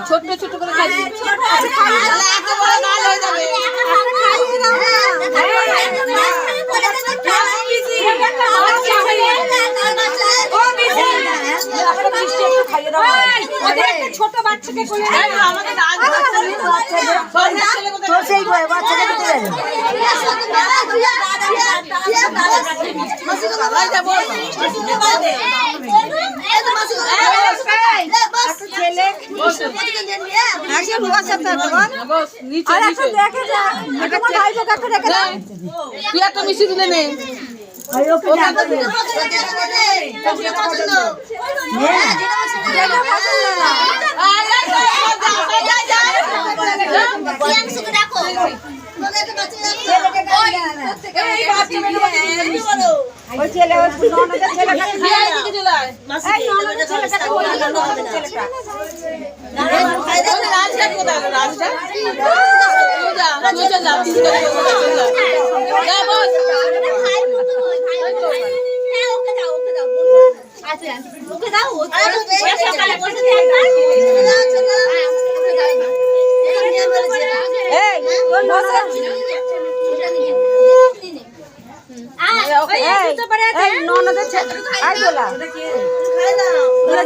ছোট ছোট করে খাই একেবারে লাল হয়ে যাবে। ছোট বাচ্চাকে তুই একটা মিষ্টি তুলে নে।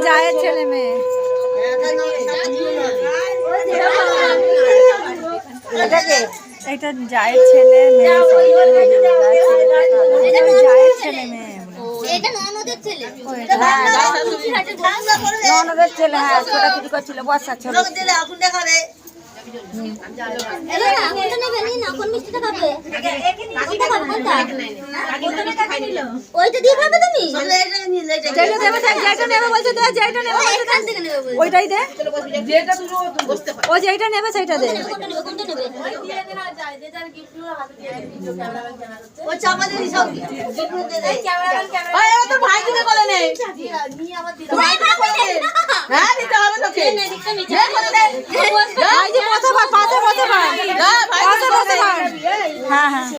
জায়ের ছেলে মেয়ে এটা জায়ের ছেলে মেয়ে জায়ের ছেলে মেয়ে ননদের ছেলে। হ্যাঁ ছোটাছুটি করছিল বর্ষা ছিল। ওইটাই দে, ও যেটা নেবে সেইটা দে। ভাই দিতে বলে নেই, হ্যাঁ দিতে হবে তোকে। হ্যাঁ হ্যাঁ।